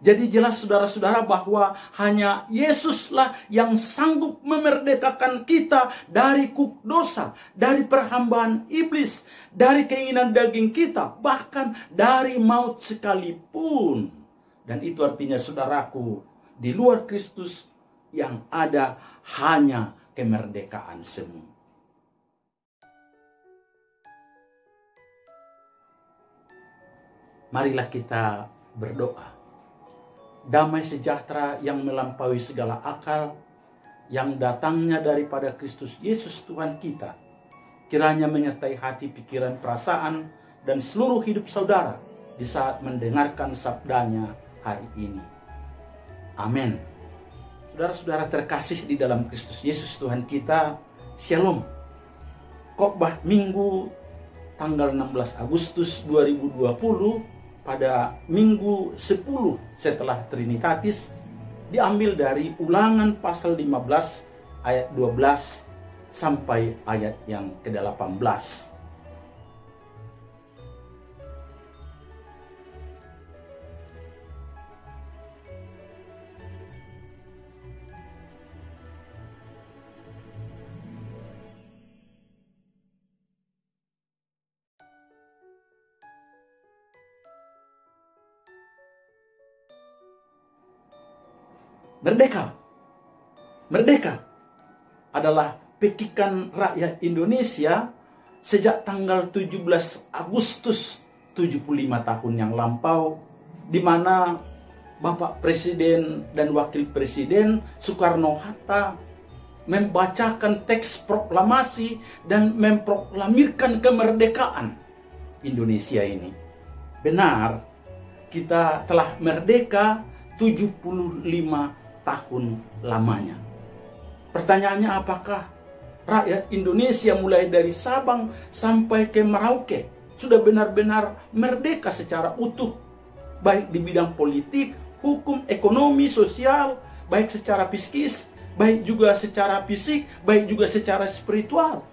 Jadi jelas saudara-saudara bahwa hanya Yesuslah yang sanggup memerdekakan kita dari kuk dosa, dari perhambaan iblis, dari keinginan daging kita, bahkan dari maut sekalipun. Dan itu artinya saudaraku, di luar Kristus yang ada hanya kemerdekaan semu. Marilah kita berdoa. Damai sejahtera yang melampaui segala akal, yang datangnya daripada Kristus Yesus Tuhan kita, kiranya menyertai hati, pikiran, perasaan, dan seluruh hidup saudara di saat mendengarkan sabdanya hari ini. Amin. Saudara-saudara terkasih di dalam Kristus Yesus Tuhan kita, Shalom. Khotbah Minggu tanggal 16 Agustus 2020 pada Minggu 10 setelah Trinitatis diambil dari Ulangan pasal 15 ayat 12 sampai ayat yang ke-18. Merdeka. Merdeka adalah petikan rakyat Indonesia sejak tanggal 17 Agustus 75 tahun yang lampau, di mana Bapak Presiden dan Wakil Presiden Soekarno-Hatta membacakan teks proklamasi dan memproklamirkan kemerdekaan Indonesia ini. Benar, kita telah merdeka 75 tahun lamanya. Pertanyaannya, apakah rakyat Indonesia mulai dari Sabang sampai ke Merauke sudah benar-benar merdeka secara utuh, baik di bidang politik, hukum, ekonomi, sosial, baik secara psikis, baik juga secara fisik, baik juga secara spiritual?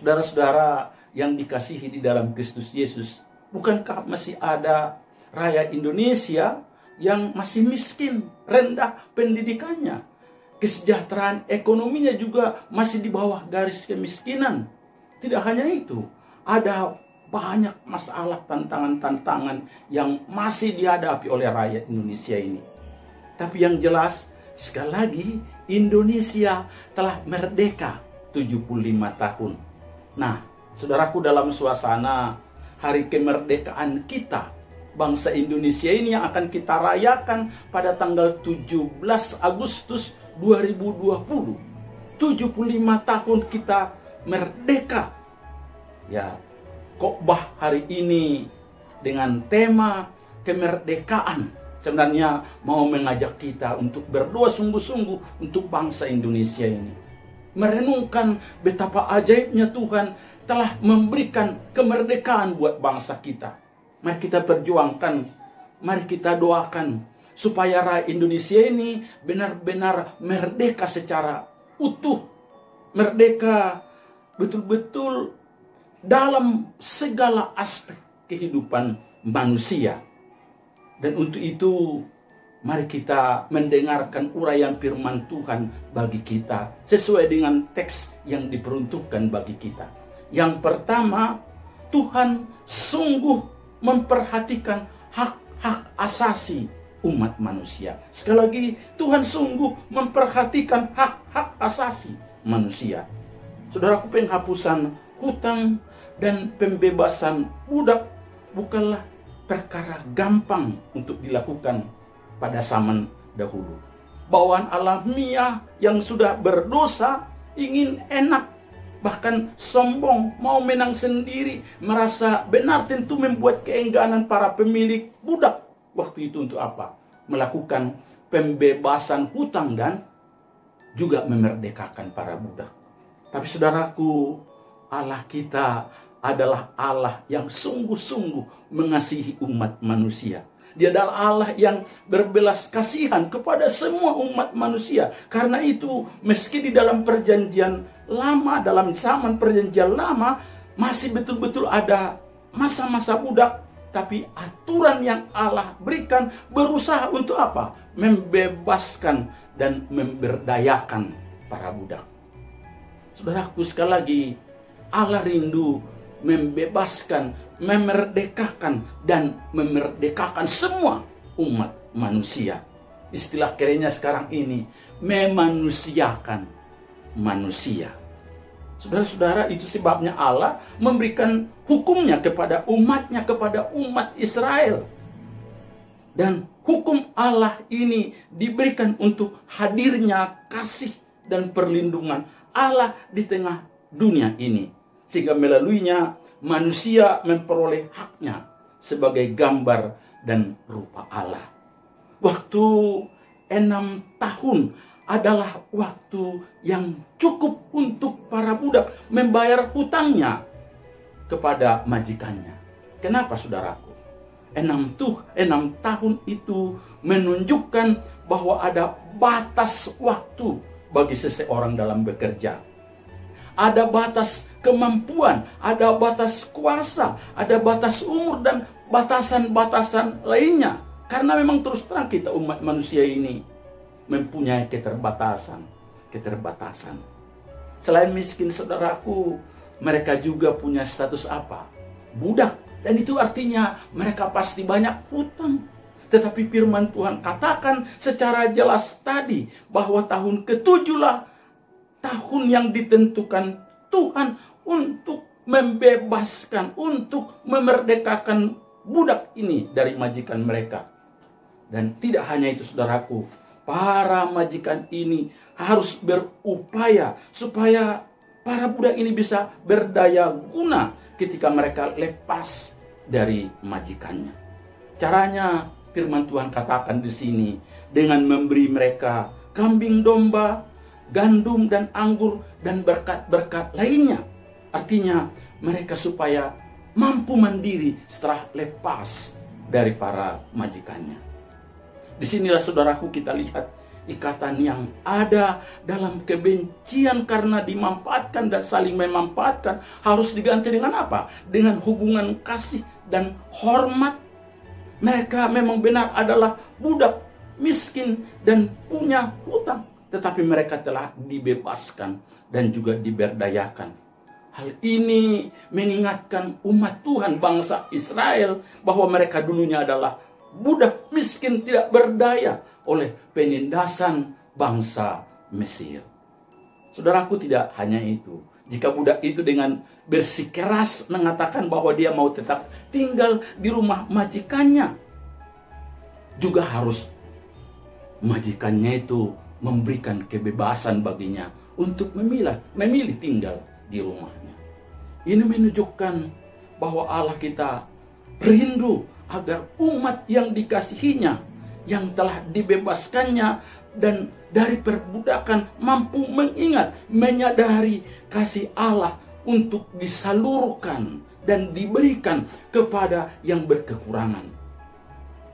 Saudara-saudara yang dikasihi di dalam Kristus Yesus, bukankah masih ada rakyat Indonesia yang masih miskin, rendah pendidikannya, kesejahteraan ekonominya juga masih di bawah garis kemiskinan? Tidak hanya itu, ada banyak masalah, tantangan-tantangan yang masih dihadapi oleh rakyat Indonesia ini. Tapi yang jelas, sekali lagi, Indonesia telah merdeka 75 tahun. Nah, saudaraku, dalam suasana hari kemerdekaan kita, bangsa Indonesia ini yang akan kita rayakan pada tanggal 17 Agustus 2020. 75 tahun kita merdeka. Ya, khotbah hari ini dengan tema kemerdekaan sebenarnya mau mengajak kita untuk berdoa sungguh-sungguh untuk bangsa Indonesia ini. Merenungkan betapa ajaibnya Tuhan telah memberikan kemerdekaan buat bangsa kita. Mari kita perjuangkan, mari kita doakan supaya rakyat Indonesia ini benar-benar merdeka secara utuh, merdeka betul-betul dalam segala aspek kehidupan manusia. Dan untuk itu, mari kita mendengarkan uraian firman Tuhan bagi kita sesuai dengan teks yang diperuntukkan bagi kita. Yang pertama, Tuhan sungguh memperhatikan hak-hak asasi umat manusia. Sekali lagi, Tuhan sungguh memperhatikan hak-hak asasi manusia. Saudaraku, penghapusan hutang dan pembebasan budak bukanlah perkara gampang untuk dilakukan pada zaman dahulu. Bawaan alamiah yang sudah berdosa ingin enak, bahkan sombong, mau menang sendiri, merasa benar, tentu membuat keengganan para pemilik budak waktu itu untuk apa? Melakukan pembebasan hutang dan juga memerdekakan para budak. Tapi saudaraku, Allah kita adalah Allah yang sungguh-sungguh mengasihi umat manusia. Dia adalah Allah yang berbelas kasihan kepada semua umat manusia. Karena itu, meski di dalam perjanjian lama, dalam zaman perjanjian lama, masih betul-betul ada masa-masa budak, tapi aturan yang Allah berikan berusaha untuk apa? Membebaskan dan memberdayakan para budak. Saudaraku, sekali lagi, Allah rindu membebaskan, memerdekakan, dan memerdekakan semua umat manusia. Istilah kerennya sekarang ini, memanusiakan manusia. Saudara-saudara, itu sebabnya Allah memberikan hukumnya kepada umatnya, kepada umat Israel. Dan hukum Allah ini diberikan untuk hadirnya kasih dan perlindungan Allah di tengah dunia ini. Sehingga melaluinya manusia memperoleh haknya sebagai gambar dan rupa Allah. Waktu 6 tahun adalah waktu yang cukup untuk para budak membayar hutangnya kepada majikannya. Kenapa, saudaraku? 6 tahun itu menunjukkan bahwa ada batas waktu bagi seseorang dalam bekerja. Ada batas kemampuan, ada batas kuasa, ada batas umur, dan batasan-batasan lainnya. Karena memang terus terang kita umat manusia ini mempunyai keterbatasan. Selain miskin, saudaraku, mereka juga punya status apa? Budak. Dan itu artinya mereka pasti banyak hutang. Tetapi firman Tuhan katakan secara jelas tadi bahwa tahun ke-7 lah tahun yang ditentukan Tuhan untuk membebaskan, untuk memerdekakan budak ini dari majikan mereka. Dan tidak hanya itu, saudaraku, para majikan ini harus berupaya supaya para budak ini bisa berdaya guna ketika mereka lepas dari majikannya. Caranya firman Tuhan katakan di sini, dengan memberi mereka kambing domba, gandum dan anggur, dan berkat-berkat lainnya. Artinya mereka supaya mampu mandiri setelah lepas dari para majikannya. Disinilah, saudaraku, kita lihat ikatan yang ada dalam kebencian karena dimanfaatkan dan saling memanfaatkan harus diganti dengan apa? Dengan hubungan kasih dan hormat. Mereka memang benar adalah budak, miskin, dan punya hutang. Tetapi mereka telah dibebaskan dan juga diberdayakan. Hal ini mengingatkan umat Tuhan bangsa Israel bahwa mereka dulunya adalah budak, miskin, tidak berdaya oleh penindasan bangsa Mesir. Saudaraku, tidak hanya itu. Jika budak itu dengan bersikeras mengatakan bahwa dia mau tetap tinggal di rumah majikannya, juga harus majikannya itu memberikan kebebasan baginya untuk memilih tinggal di rumahnya. Ini menunjukkan bahwa Allah kita rindu agar umat yang dikasihinya, yang telah dibebaskannya dan dari perbudakan, mampu mengingat, menyadari kasih Allah untuk disalurkan dan diberikan kepada yang berkekurangan.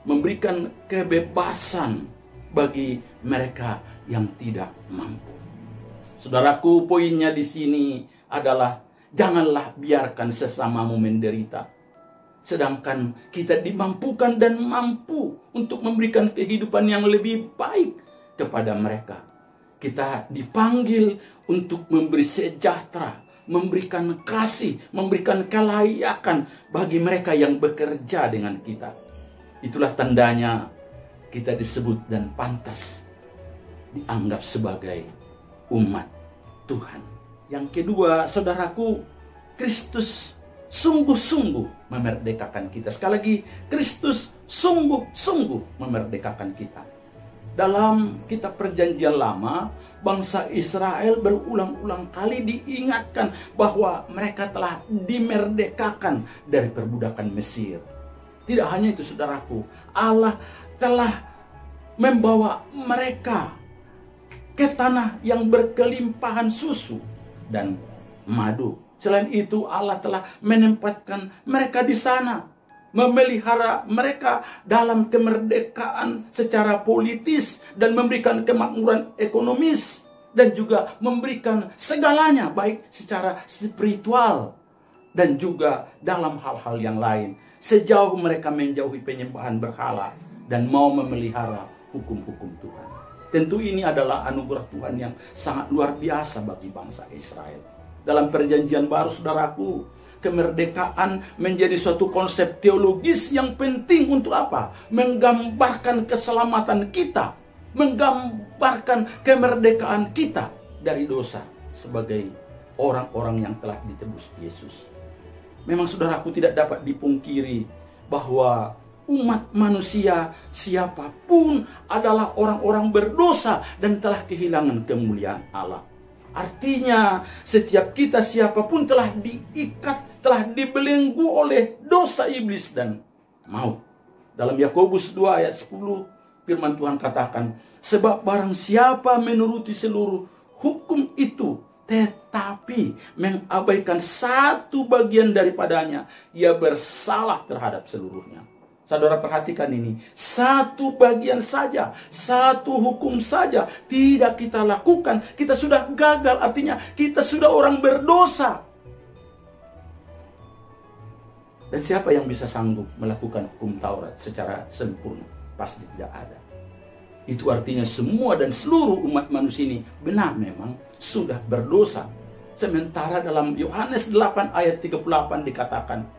Memberikan kebebasan bagi mereka yang tidak mampu. Saudaraku, poinnya di sini adalah janganlah biarkan sesamamu menderita, sedangkan kita dimampukan dan mampu untuk memberikan kehidupan yang lebih baik kepada mereka. Kita dipanggil untuk memberi sejahtera, memberikan kasih, memberikan kelayakan bagi mereka yang bekerja dengan kita. Itulah tandanya kita disebut dan pantas dianggap sebagai umat Tuhan. Yang kedua, saudaraku, Kristus sungguh-sungguh memerdekakan kita. Sekali lagi, Kristus sungguh-sungguh memerdekakan kita. Dalam kitab Perjanjian Lama, bangsa Israel berulang-ulang kali diingatkan bahwa mereka telah dimerdekakan dari perbudakan Mesir. Tidak hanya itu, saudaraku, Allah telah membawa mereka ke tanah yang berkelimpahan susu dan madu. Selain itu, Allah telah menempatkan mereka di sana, memelihara mereka dalam kemerdekaan secara politis dan memberikan kemakmuran ekonomis, dan juga memberikan segalanya baik secara spiritual dan juga dalam hal-hal yang lain. Sejauh mereka menjauhi penyembahan berhala dan mau memelihara hukum-hukum Tuhan. Tentu ini adalah anugerah Tuhan yang sangat luar biasa bagi bangsa Israel. Dalam perjanjian baru, saudaraku, kemerdekaan menjadi suatu konsep teologis yang penting untuk apa? Menggambarkan keselamatan kita, menggambarkan kemerdekaan kita dari dosa sebagai orang-orang yang telah ditebus Yesus. Memang saudaraku, tidak dapat dipungkiri bahwa umat manusia siapapun adalah orang-orang berdosa dan telah kehilangan kemuliaan Allah. Artinya setiap kita siapapun telah diikat, telah dibelenggu oleh dosa iblis dan maut. Dalam Yakobus 2 ayat 10 firman Tuhan katakan, sebab barang siapa menuruti seluruh hukum itu tetapi mengabaikan satu bagian daripadanya, ia bersalah terhadap seluruhnya. Saudara perhatikan ini, satu bagian saja, satu hukum saja tidak kita lakukan, kita sudah gagal, artinya kita sudah orang berdosa. Dan siapa yang bisa sanggup melakukan hukum Taurat secara sempurna? Pasti tidak ada. Itu artinya semua dan seluruh umat manusia ini benar memang sudah berdosa. Sementara dalam Yohanes 8 ayat 38 dikatakan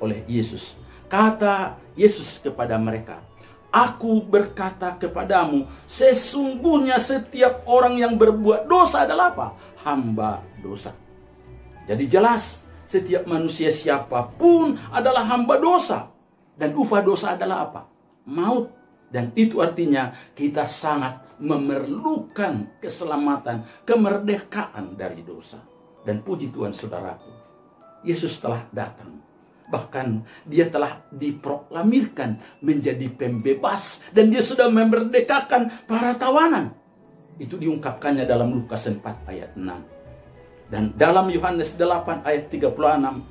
oleh Yesus, kata Yesus kepada mereka, aku berkata kepadamu, sesungguhnya setiap orang yang berbuat dosa adalah apa? Hamba dosa. Jadi jelas, setiap manusia siapapun adalah hamba dosa. Dan upah dosa adalah apa? Maut. Dan itu artinya kita sangat memerlukan keselamatan, kemerdekaan dari dosa. Dan puji Tuhan saudaraku, Yesus telah datang. Bahkan dia telah diproklamirkan menjadi pembebas. Dan dia sudah memerdekakan para tawanan. Itu diungkapkannya dalam Lukas 4 ayat 6. Dan dalam Yohanes 8 ayat 36,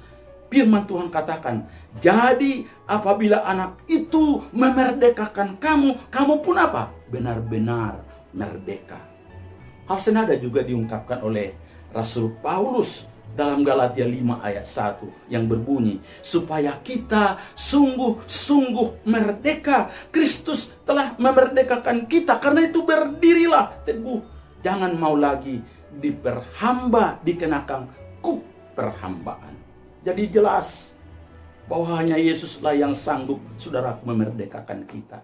firman Tuhan katakan, jadi apabila anak itu memerdekakan kamu, kamu pun apa? Benar-benar merdeka. Hal senada juga diungkapkan oleh Rasul Paulus dalam Galatia 5 ayat 1 yang berbunyi, supaya kita sungguh-sungguh merdeka. Kristus telah memerdekakan kita, karena itu berdirilah teguh. Jangan mau lagi diperhamba, dikenakan kuk perhambaan. Jadi jelas bahwa hanya Yesuslah yang sanggup, saudaraku, memerdekakan kita.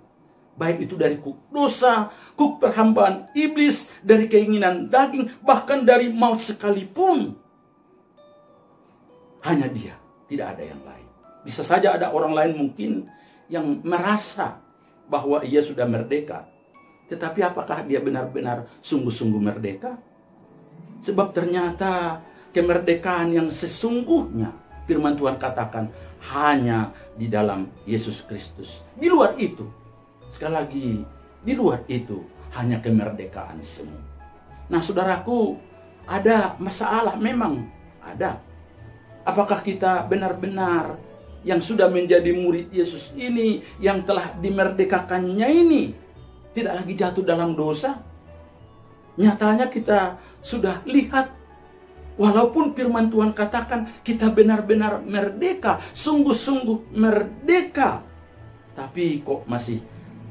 Baik itu dari kuk dosa, kuk perhambaan iblis, dari keinginan daging, bahkan dari maut sekalipun. Hanya Dia, tidak ada yang lain. Bisa saja ada orang lain mungkin yang merasa bahwa ia sudah merdeka. Tetapi apakah dia benar-benar sungguh-sungguh merdeka? Sebab ternyata kemerdekaan yang sesungguhnya, firman Tuhan katakan, hanya di dalam Yesus Kristus. Di luar itu, sekali lagi, di luar itu hanya kemerdekaan semu. Nah saudaraku, ada masalah, memang ada. Apakah kita benar-benar yang sudah menjadi murid Yesus ini, yang telah dimerdekakannya ini, tidak lagi jatuh dalam dosa? Nyatanya kita sudah lihat, walaupun firman Tuhan katakan kita benar-benar merdeka, sungguh-sungguh merdeka, tapi kok masih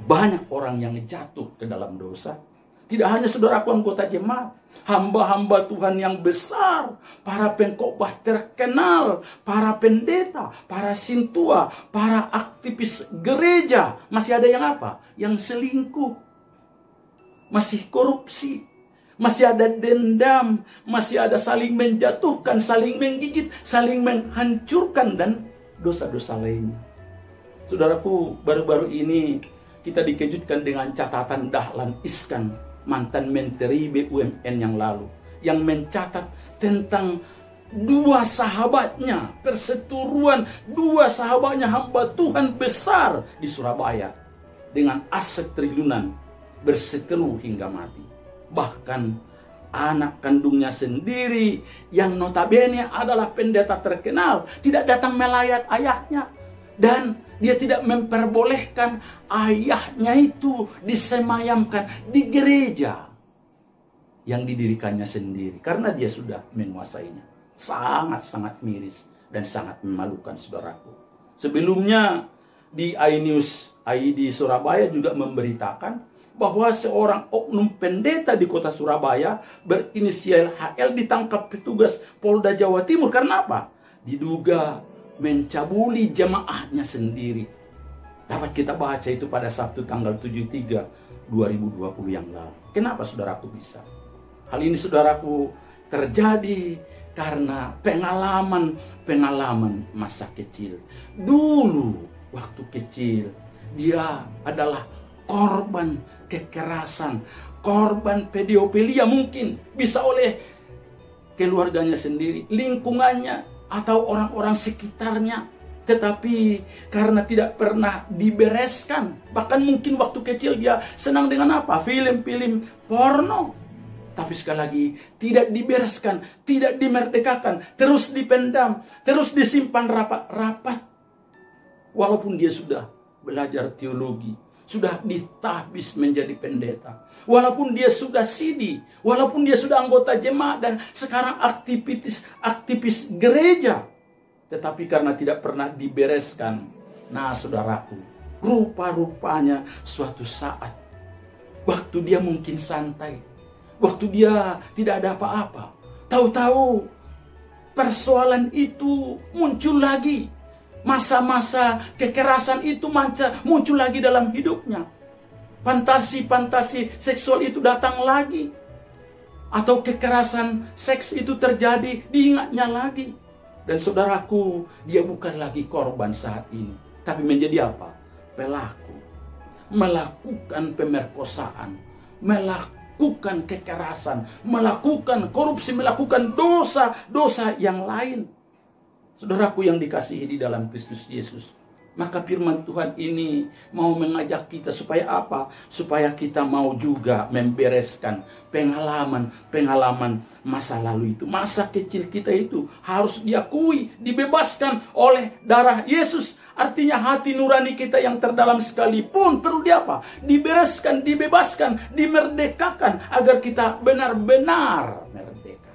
banyak orang yang jatuh ke dalam dosa. Tidak hanya saudaraku anggota jemaat, hamba-hamba Tuhan yang besar, para pengkhotbah terkenal, para pendeta, para sintua, para aktivis gereja, masih ada yang apa? Yang selingkuh, masih korupsi, masih ada dendam, masih ada saling menjatuhkan, saling menggigit, saling menghancurkan, dan dosa-dosa lainnya. Saudaraku, baru-baru ini kita dikejutkan dengan catatan Dahlan Iskan, mantan Menteri BUMN yang lalu, yang mencatat tentang dua sahabatnya, perseteruan dua sahabatnya hamba Tuhan besar di Surabaya dengan aset triliunan, berseteru hingga mati. Bahkan anak kandungnya sendiri yang notabene adalah pendeta terkenal tidak datang melayat ayahnya, dan dia tidak memperbolehkan ayahnya itu disemayamkan di gereja yang didirikannya sendiri karena dia sudah menguasainya. Sangat-sangat miris. dan sangat memalukan, saudaraku. Sebelumnya di iNews ID Surabaya juga memberitakan bahwa seorang oknum pendeta di kota Surabaya berinisial HL ditangkap petugas Polda Jawa Timur. Karena apa? Diduga mencabuli jemaahnya sendiri. Dapat kita baca itu pada Sabtu tanggal 7/3/2020 yang lalu. Kenapa saudaraku bisa? Hal ini saudaraku terjadi karena pengalaman masa kecil. Dulu waktu kecil dia adalah korban kekerasan, korban pedofilia, mungkin bisa oleh keluarganya sendiri, lingkungannya, atau orang-orang sekitarnya. Tetapi karena tidak pernah dibereskan, bahkan mungkin waktu kecil dia senang dengan apa? Film-film porno. Tapi sekali lagi, tidak dibereskan, tidak dimerdekakan, terus dipendam, terus disimpan rapat-rapat. Walaupun dia sudah belajar teologi, sudah ditahbis menjadi pendeta, walaupun dia sudah sidi, walaupun dia sudah anggota jemaat dan sekarang aktivis gereja, tetapi karena tidak pernah dibereskan, nah saudaraku, rupa-rupanya suatu saat, waktu dia mungkin santai, waktu dia tidak ada apa-apa, tahu-tahu persoalan itu muncul lagi. Masa-masa kekerasan itu muncul lagi dalam hidupnya. Fantasi-fantasi seksual itu datang lagi. Atau kekerasan seks itu terjadi, diingatnya lagi. Dan saudaraku, dia bukan lagi korban saat ini, tapi menjadi apa? Pelaku. Melakukan pemerkosaan, melakukan kekerasan, melakukan korupsi, melakukan dosa-dosa yang lain. Saudaraku yang dikasihi di dalam Kristus Yesus, maka firman Tuhan ini mau mengajak kita supaya apa? Supaya kita mau juga membereskan pengalaman masa lalu itu. Masa kecil kita itu harus diakui, dibebaskan oleh darah Yesus. Artinya hati nurani kita yang terdalam sekalipun perlu dibereskan, dibebaskan, dimerdekakan agar kita benar-benar merdeka.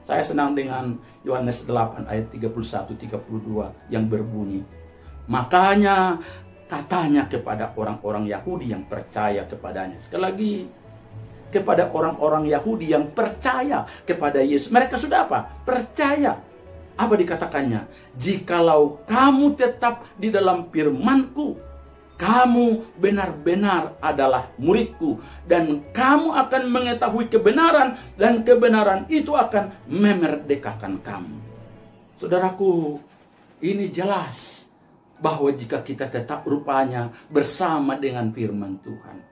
Saya senang dengan Yohanes 8 ayat 31-32 yang berbunyi, makanya katanya kepada orang-orang Yahudi yang percaya kepadanya. Sekali lagi, kepada orang-orang Yahudi yang percaya kepada Yesus. Mereka sudah apa? Percaya. Apa dikatakannya? Jikalau kamu tetap di dalam firman-Ku, kamu benar-benar adalah muridku, dan kamu akan mengetahui kebenaran, dan kebenaran itu akan memerdekakan kamu. Saudaraku, ini jelas bahwa jika kita tetap rupanya bersama dengan firman Tuhan,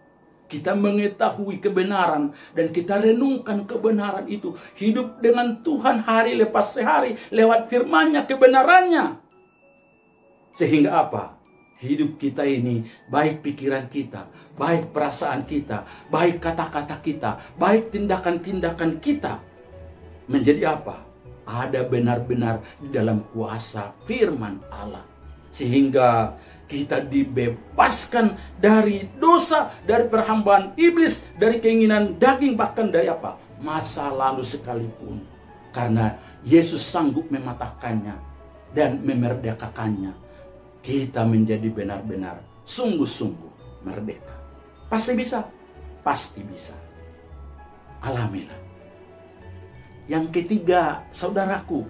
kita mengetahui kebenaran dan kita renungkan kebenaran itu, hidup dengan Tuhan hari lepas hari lewat firman-Nya, kebenarannya, sehingga apa? Hidup kita ini, baik pikiran kita, baik perasaan kita, baik kata-kata kita, baik tindakan-tindakan kita, menjadi apa? Ada benar-benar di dalam kuasa firman Allah. Sehingga kita dibebaskan dari dosa, dari perhambaan iblis, dari keinginan daging, bahkan dari apa? Masa lalu sekalipun. Karena Yesus sanggup mematahkannya dan memerdekakannya. Kita menjadi benar-benar sungguh-sungguh merdeka. Pasti bisa. Pasti bisa. Alamilah. Yang ketiga, saudaraku,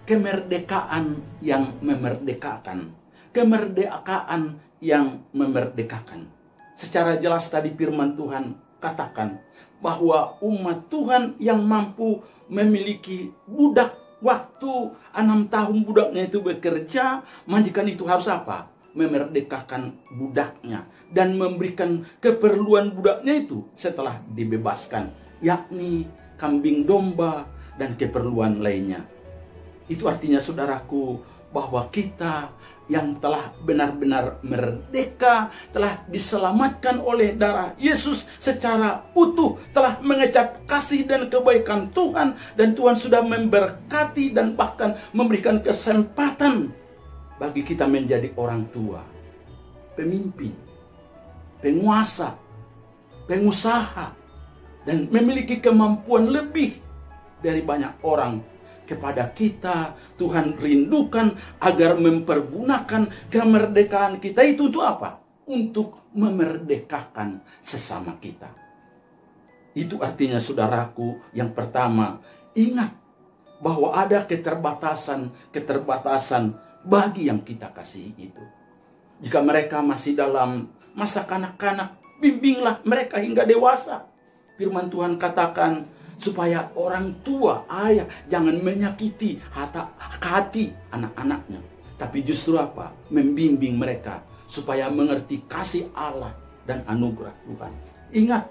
kemerdekaan yang memerdekakan. Kemerdekaan yang memerdekakan. Secara jelas tadi firman Tuhan katakan bahwa umat Tuhan yang mampu memiliki budak, waktu 6 tahun budaknya itu bekerja, majikan itu harus apa? Memerdekakan budaknya dan memberikan keperluan budaknya itu setelah dibebaskan, yakni kambing domba dan keperluan lainnya. Itu artinya saudaraku bahwa kita yang telah benar-benar merdeka, telah diselamatkan oleh darah Yesus secara utuh, telah mengecap kasih dan kebaikan Tuhan, dan Tuhan sudah memberkati dan bahkan memberikan kesempatan bagi kita menjadi orang tua, pemimpin, penguasa, pengusaha, dan memiliki kemampuan lebih dari banyak orang kepada kita. Tuhan rindukan agar mempergunakan kemerdekaan kita itu untuk apa? Untuk memerdekakan sesama kita. Itu artinya saudaraku, yang pertama, ingat bahwa ada keterbatasan bagi yang kita kasihi itu. Jika mereka masih dalam masa kanak-kanak, bimbinglah mereka hingga dewasa. Firman Tuhan katakan supaya orang tua, ayah jangan menyakiti hati anak-anaknya. Tapi justru apa? Membimbing mereka supaya mengerti kasih Allah dan anugerah Tuhan. Ingat,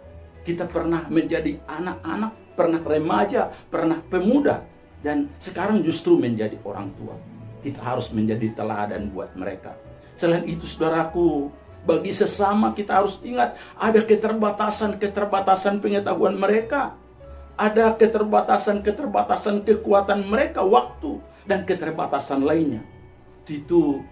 kita pernah menjadi anak-anak, pernah remaja, pernah pemuda, dan sekarang justru menjadi orang tua. Kita harus menjadi teladan buat mereka. Selain itu saudaraku, bagi sesama kita harus ingat ada keterbatasan pengetahuan mereka. Ada keterbatasan kekuatan mereka, waktu, dan keterbatasan lainnya. Itu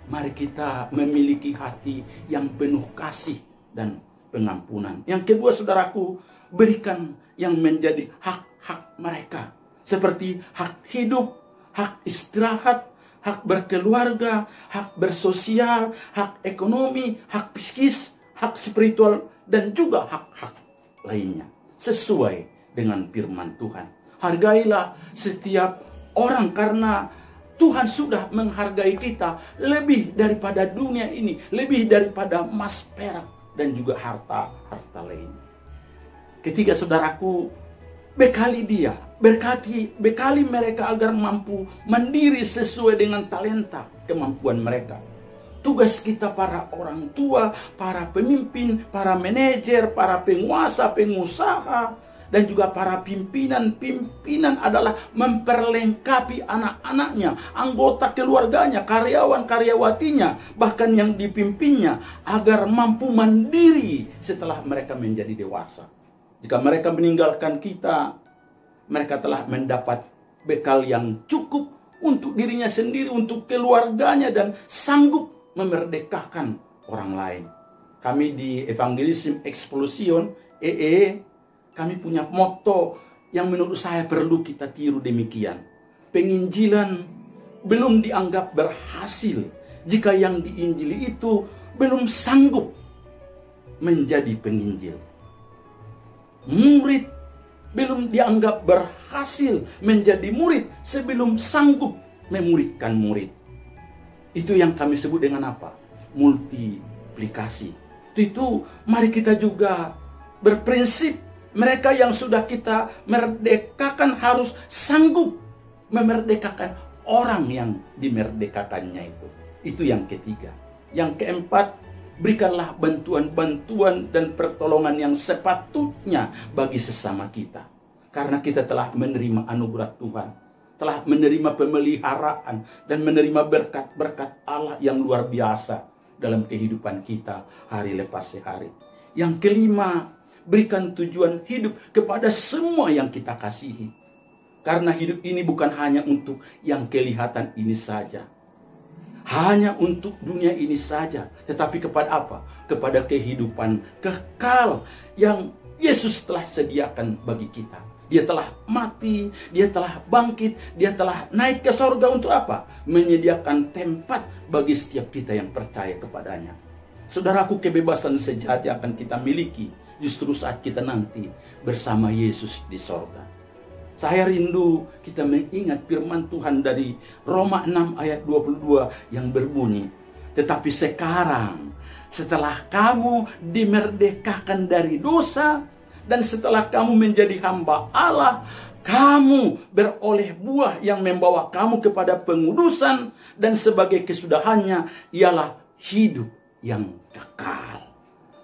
mari kita memiliki hati yang penuh kasih dan pengampunan. Yang kedua saudaraku, berikan yang menjadi hak-hak mereka. Seperti hak hidup, hak istirahat, hak berkeluarga, hak bersosial, hak ekonomi, hak psikis, hak spiritual, dan juga hak-hak lainnya. Sesuai dengan firman Tuhan. Hargailah setiap orang karena Tuhan sudah menghargai kita lebih daripada dunia ini, lebih daripada emas perak dan juga harta lainnya. Ketiga saudaraku, bekali dia, bekali mereka agar mampu mandiri sesuai dengan talenta kemampuan mereka. Tugas kita para orang tua, para pemimpin, para manajer, para penguasa, pengusaha, dan juga para pimpinan adalah memperlengkapi anak-anaknya, anggota keluarganya, karyawan-karyawatinya, bahkan yang dipimpinnya agar mampu mandiri setelah mereka menjadi dewasa. Jika mereka meninggalkan kita, mereka telah mendapat bekal yang cukup untuk dirinya sendiri, untuk keluarganya, dan sanggup memerdekakan orang lain. Kami di Evangelism Explosion, kami punya motto yang menurut saya perlu kita tiru demikian. Penginjilan belum dianggap berhasil jika yang diinjili itu belum sanggup menjadi penginjil. Murid belum dianggap berhasil menjadi murid sebelum sanggup memuridkan murid. Itu yang kami sebut dengan apa? Multiplikasi. Itu mari kita juga berprinsip mereka yang sudah kita merdekakan harus sanggup memerdekakan orang yang dimerdekakannya itu. Itu yang ketiga. Yang keempat, berikanlah bantuan-bantuan dan pertolongan yang sepatutnya bagi sesama kita. Karena kita telah menerima anugerah Tuhan, telah menerima pemeliharaan dan menerima berkat-berkat Allah yang luar biasa dalam kehidupan kita hari lepas hari. Yang kelima, berikan tujuan hidup kepada semua yang kita kasihi. Karena hidup ini bukan hanya untuk yang kelihatan ini saja, hanya untuk dunia ini saja, tetapi kepada apa? Kepada kehidupan kekal yang Yesus telah sediakan bagi kita. Dia telah mati, dia telah bangkit, dia telah naik ke sorga untuk apa? Menyediakan tempat bagi setiap kita yang percaya kepadanya. Saudaraku, kebebasan sejati akan kita miliki justru saat kita nanti bersama Yesus di sorga. Saya rindu kita mengingat firman Tuhan dari Roma 6 ayat 22 yang berbunyi, tetapi sekarang setelah kamu dimerdekakan dari dosa dan setelah kamu menjadi hamba Allah, kamu beroleh buah yang membawa kamu kepada pengudusan dan sebagai kesudahannya ialah hidup yang kekal.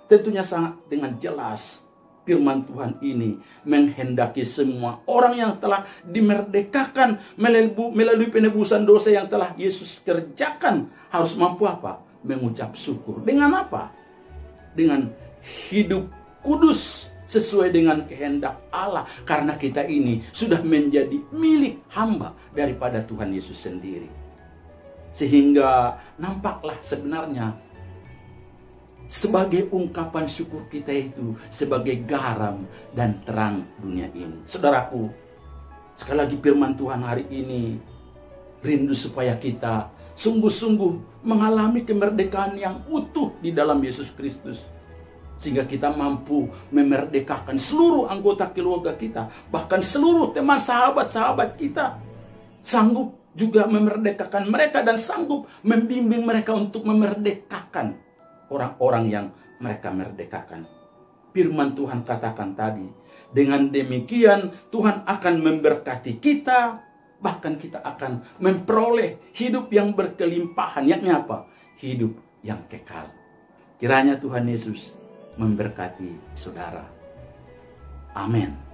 Tentunya sangat dengan jelas firman Tuhan ini menghendaki semua orang yang telah dimerdekakan melalui penebusan dosa yang telah Yesus kerjakan harus mampu apa? Mengucap syukur. Dengan apa? Dengan hidup kudus sesuai dengan kehendak Allah. Karena kita ini sudah menjadi milik hamba daripada Tuhan Yesus sendiri. Sehingga nampaklah sebenarnya sebagai ungkapan syukur kita itu sebagai garam dan terang dunia ini. Saudaraku, Sekali lagi firman Tuhan hari ini rindu supaya kita sungguh-sungguh mengalami kemerdekaan yang utuh di dalam Yesus Kristus. Sehingga kita mampu memerdekakan seluruh anggota keluarga kita. Bahkan seluruh teman sahabat-sahabat kita. Sanggup juga memerdekakan mereka dan sanggup membimbing mereka untuk memerdekakan orang-orang yang mereka merdekakan. Firman Tuhan katakan tadi, dengan demikian Tuhan akan memberkati kita, bahkan kita akan memperoleh hidup yang berkelimpahan. Yakni apa? Hidup yang kekal. Kiranya Tuhan Yesus memberkati saudara. Amin.